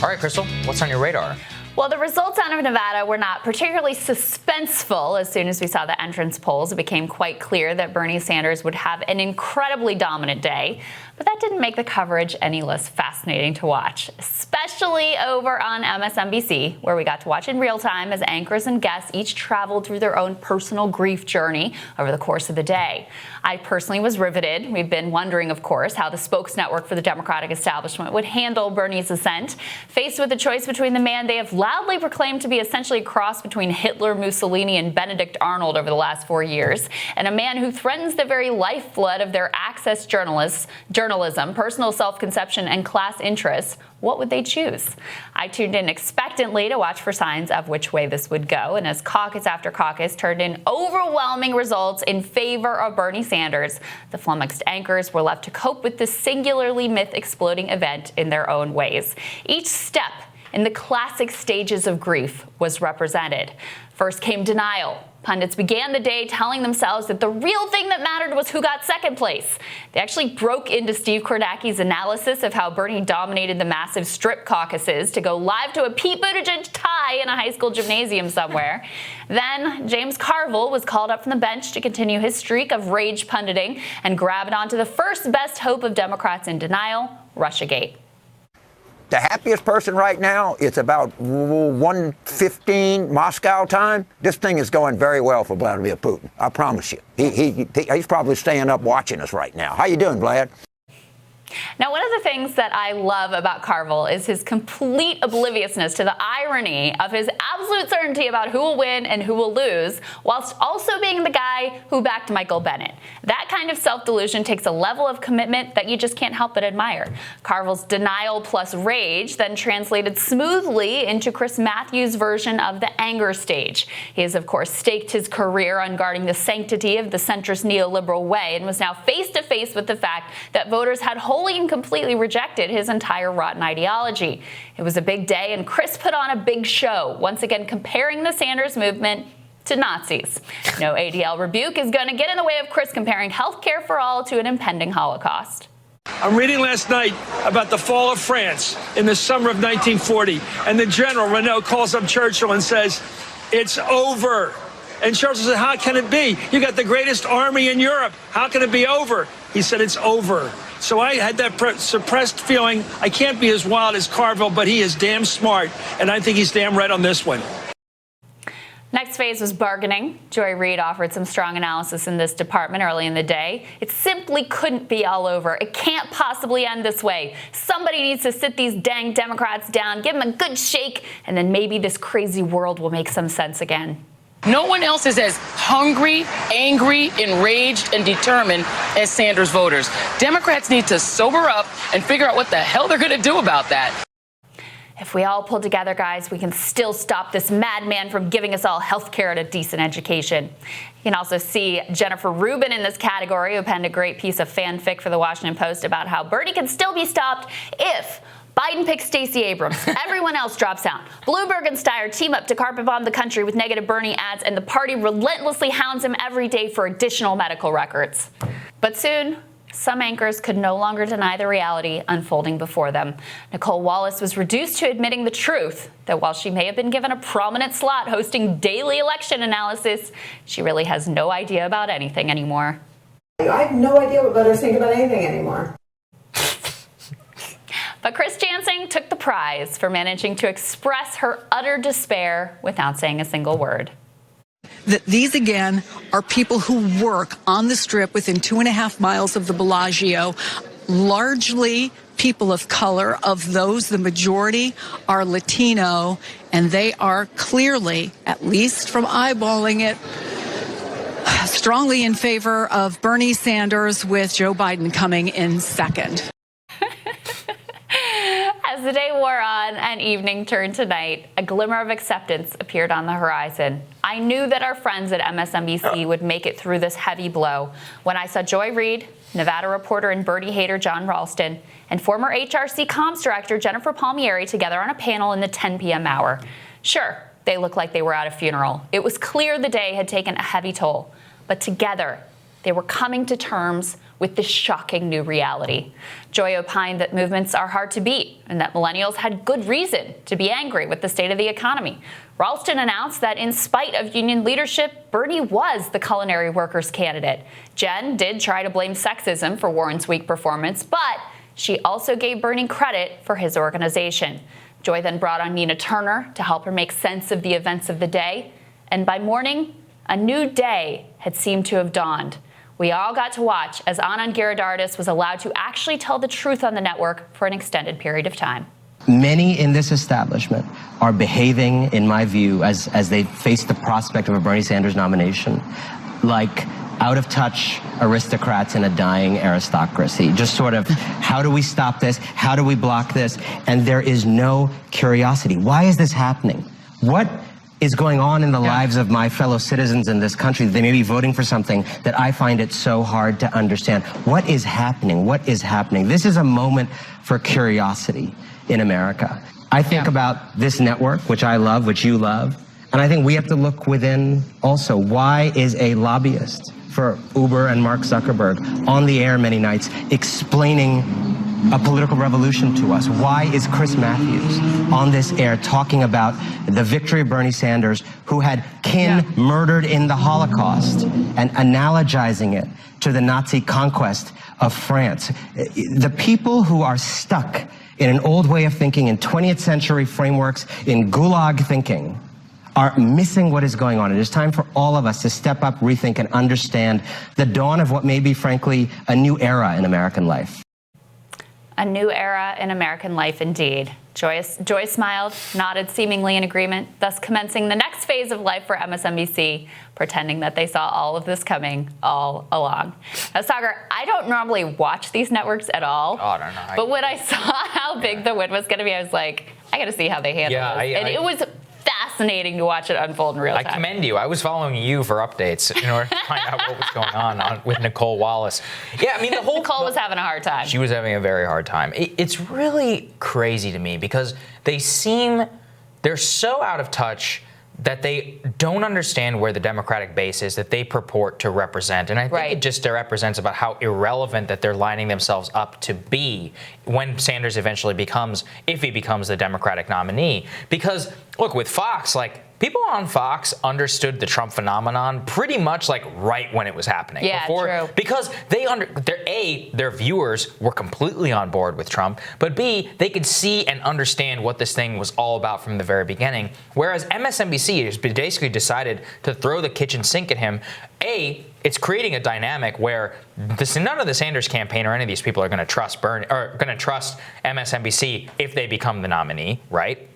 All right, Krystal, what's on your radar? Well, the results out of Nevada were not particularly suspenseful. As soon as we saw the entrance polls, it became quite clear that Bernie Sanders would have an incredibly dominant day. But that didn't make the coverage any less fascinating to watch, especially over on MSNBC, where we got to watch in real time as anchors and guests each traveled through their own personal grief journey over the course of the day. I personally was riveted. We've been wondering, of course, how the spokes network for the Democratic establishment would handle Bernie's ascent, faced with the choice between the man they have loudly proclaimed to be essentially a cross between Hitler, Mussolini, and Benedict Arnold over the last 4 years, and a man who threatens the very lifeblood of their access journalism, personal self-conception, and class interests. What would they choose? I tuned in expectantly to watch for signs of which way this would go, and as caucus after caucus turned in overwhelming results in favor of Bernie Sanders, the flummoxed anchors were left to cope with this singularly myth-exploding event in their own ways. Each step in the classic stages of grief was represented. First came denial. Pundits began the day telling themselves that the real thing that mattered was who got second place. They actually broke into Steve Kornacki's analysis of how Bernie dominated the massive strip caucuses to go live to a Pete Buttigieg tie in a high school gymnasium somewhere. Then James Carville was called up from the bench to continue his streak of rage punditing and grab it onto the first best hope of Democrats in denial, Russiagate. The happiest person right now, it's about 1:15 Moscow time. This thing is going very well for Vladimir Putin. I promise you. He's probably staying up watching us right now. How you doing, Vlad? Now, one of the things that I love about Carville is his complete obliviousness to the irony of his absolute certainty about who will win and who will lose, whilst also being the guy who backed Michael Bennet. That kind of self-delusion takes a level of commitment that you just can't help but admire. Carville's denial plus rage then translated smoothly into Chris Matthews' version of the anger stage. He has, of course, staked his career on guarding the sanctity of the centrist neoliberal way and was now face-to-face with the fact that voters had wholly and completely rejected his entire rotten ideology. It was a big day, and Chris put on a big show, once again comparing the Sanders movement to Nazis. No ADL rebuke is going to get in the way of Chris comparing health care for all to an impending Holocaust. I'm reading last night about the fall of France in the summer of 1940, and the general, Renault, calls up Churchill and says, "It's over." And Churchill said, "How can it be? You got the greatest army in Europe. How can it be over?" He said, "It's over." So I had that suppressed feeling. I can't be as wild as Carville, but he is damn smart, and I think he's damn right on this one. Next phase was bargaining. Joy Reid offered some strong analysis in this department early in the day. It simply couldn't be all over. It can't possibly end this way. Somebody needs to sit these dang Democrats down, give them a good shake, and then maybe this crazy world will make some sense again. No one else is as hungry, angry, enraged, and determined as Sanders voters. Democrats need to sober up and figure out what the hell they're going to do about that. If we all pull together, guys, we can still stop this madman from giving us all health care and a decent education. You can also see Jennifer Rubin in this category, who penned a great piece of fanfic for the Washington Post about how Bernie can still be stopped if Biden picks Stacey Abrams. Everyone else drops out. Bloomberg and Steyer team up to carpet bomb the country with negative Bernie ads, and the party relentlessly hounds him every day for additional medical records. But soon, some anchors could no longer deny the reality unfolding before them. Nicole Wallace was reduced to admitting the truth that while she may have been given a prominent slot hosting daily election analysis, she really has no idea about anything anymore. I have no idea what voters think about anything anymore. But Chris Jansing took the prize for managing to express her utter despair without saying a single word. That these, again, are people who work on the Strip within 2.5 miles of the Bellagio, largely people of color. Of those, the majority are Latino, and they are clearly, at least from eyeballing it, strongly in favor of Bernie Sanders, with Joe Biden coming in second. As the day wore on and evening turned to night, a glimmer of acceptance appeared on the horizon. I knew that our friends at MSNBC would make it through this heavy blow when I saw Joy Reid, Nevada reporter and Bernie hater John Ralston, and former HRC comms director Jennifer Palmieri together on a panel in the 10 p.m. hour. Sure, they looked like they were at a funeral. It was clear the day had taken a heavy toll. But together, they were coming to terms with this shocking new reality. Joy opined that movements are hard to beat and that millennials had good reason to be angry with the state of the economy. Ralston announced that in spite of union leadership, Bernie was the culinary workers candidate. Jen did try to blame sexism for Warren's weak performance, but she also gave Bernie credit for his organization. Joy then brought on Nina Turner to help her make sense of the events of the day. And by morning, a new day had seemed to have dawned. We all got to watch as Anand Giridharadas was allowed to actually tell the truth on the network for an extended period of time. Many in this establishment are behaving, in my view, as they face the prospect of a Bernie Sanders nomination, like out-of-touch aristocrats in a dying aristocracy. Just sort of, how do we stop this? How do we block this? And there is no curiosity. Why is this happening? What is going on in the lives of my fellow citizens in this country? They may be voting for something that I find it so hard to understand. What is happening? What is happening? This is a moment for curiosity in America. I think about this network, which I love, which you love, and I think we have to look within also. Why is a lobbyist for Uber and Mark Zuckerberg on the air many nights explaining a political revolution to us? Why is Chris Matthews on this air talking about the victory of Bernie Sanders, who had kin murdered in the Holocaust, and analogizing it to the Nazi conquest of France? The people who are stuck in an old way of thinking, in 20th century frameworks, in gulag thinking, are missing what is going on. It is time for all of us to step up, rethink, and understand the dawn of what may be, frankly, a new era in American life. A new era in American life, indeed. Joy smiled, nodded seemingly in agreement, thus commencing the next phase of life for MSNBC, pretending that they saw all of this coming all along. Now, Sagar, I don't normally watch these networks at all. Oh, I don't know. But when I saw how big the win was going to be, I was like, I got to see how they handle this. And it was fascinating to watch it unfold in real time. I commend you. I was following you for updates in order to find out what was going on with Nicole Wallace. Yeah, I mean, Nicole was having a hard time. She was having a very hard time. It's really crazy to me because they're so out of touch that they don't understand where the Democratic base is that they purport to represent. And I think it just represents about how irrelevant that they're lining themselves up to be when Sanders eventually becomes, if he becomes the Democratic nominee. Because, look, with Fox, people on Fox understood the Trump phenomenon pretty much right when it was happening. Yeah, true. Because their viewers were completely on board with Trump, but B, they could see and understand what this thing was all about from the very beginning. Whereas MSNBC has basically decided to throw the kitchen sink at him. It's creating a dynamic where none of the Sanders campaign or any of these people are going to trust MSNBC if they become the nominee, right?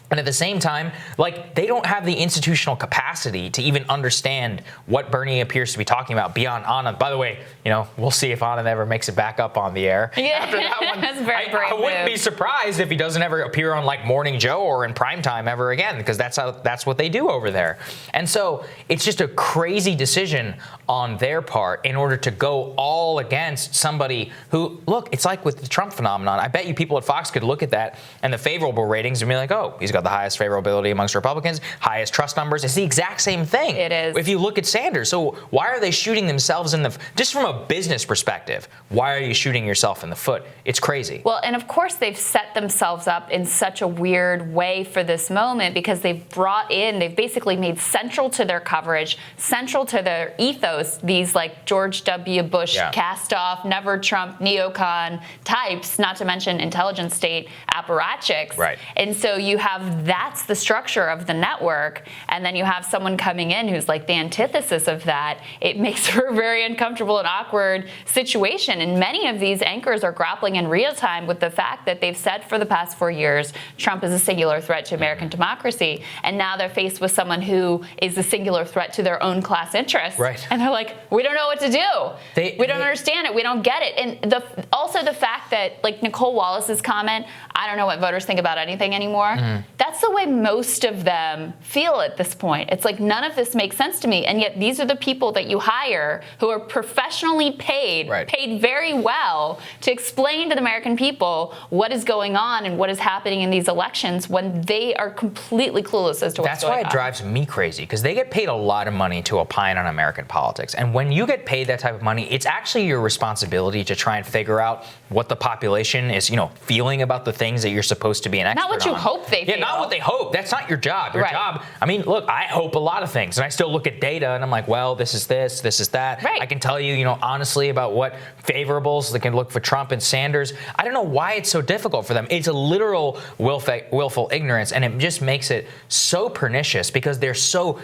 And at the same time, they don't have the institutional capacity to even understand what Bernie appears to be talking about beyond Anand. By the way, we'll see if Anand ever makes it back up on the air. Yeah, after that one, that's very brave. I wouldn't be surprised if he doesn't ever appear on Morning Joe or in primetime ever again, because that's what they do over there. And so it's just a crazy decision on their part in order to go all against somebody who, look, it's like with the Trump phenomenon. I bet you people at Fox could look at that and the favorable ratings and be like, oh, he's got the highest favorability amongst Republicans, highest trust numbers. It's the exact same thing. It is. If you look at Sanders. So why are they shooting themselves in just from a business perspective, why are you shooting yourself in the foot? It's crazy. Well, and of course they've set themselves up in such a weird way for this moment because they've basically made central to their coverage, central to their ethos, these George W. Bush cast-off, never Trump, neocon types, not to mention intelligence state apparatchiks. Right. And so you have that's the structure of the network, and then you have someone coming in who's the antithesis of that. It makes for a very uncomfortable and awkward situation. And many of these anchors are grappling in real time with the fact that they've said for the past 4 years Trump is a singular threat to American democracy, and now they're faced with someone who is a singular threat to their own class interests. Right. And they're like, we don't know what to do. We don't understand it. We don't get it. And also the fact that Nicole Wallace's comment, I don't know what voters think about anything anymore. That's the way most of them feel at this point. It's like, none of this makes sense to me. And yet these are the people that you hire who are professionally paid, paid very well, to explain to the American people what is going on and what is happening in these elections when they are completely clueless as to what's going on. That's why it drives me crazy, because they get paid a lot of money to opine on American politics. And when you get paid that type of money, it's actually your responsibility to try and figure out what the population is, feeling about the things that you're supposed to be an expert on. Not what you hope they feel. Not what they hope. That's not your job. Your job, look, I hope a lot of things. And I still look at data and I'm like, well, this is this is that. Right. I can tell you, honestly about what favorables they can look for Trump and Sanders. I don't know why it's so difficult for them. It's a literal willful ignorance, and it just makes it so pernicious because they're so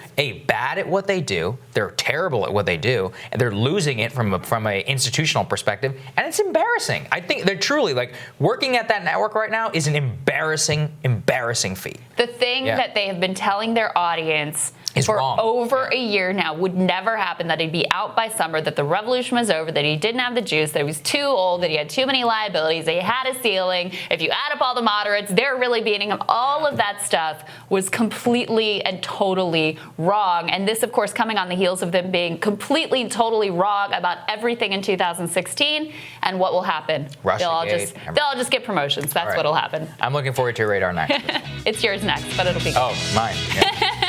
bad at what they do. They're terrible at what they do, and they're losing it from an institutional perspective, and it's embarrassing. I think they're truly, working at that network right now is an embarrassing feat. The thing that they have been telling their audience is for wrong. Over a year now would never happen, that he'd be out by summer, that the revolution was over, that he didn't have the juice, that he was too old, that he had too many liabilities, that he had a ceiling. If you add up all the moderates, they're really beating him. All of that stuff was completely and totally wrong. And this, of course, coming on the heels of them being completely and totally wrong about everything in 2016. And what will happen? They'll all just get promotions. That's what'll happen. I'm looking forward to your radar next. It's yours next, but it'll be good. Oh, mine. Yeah.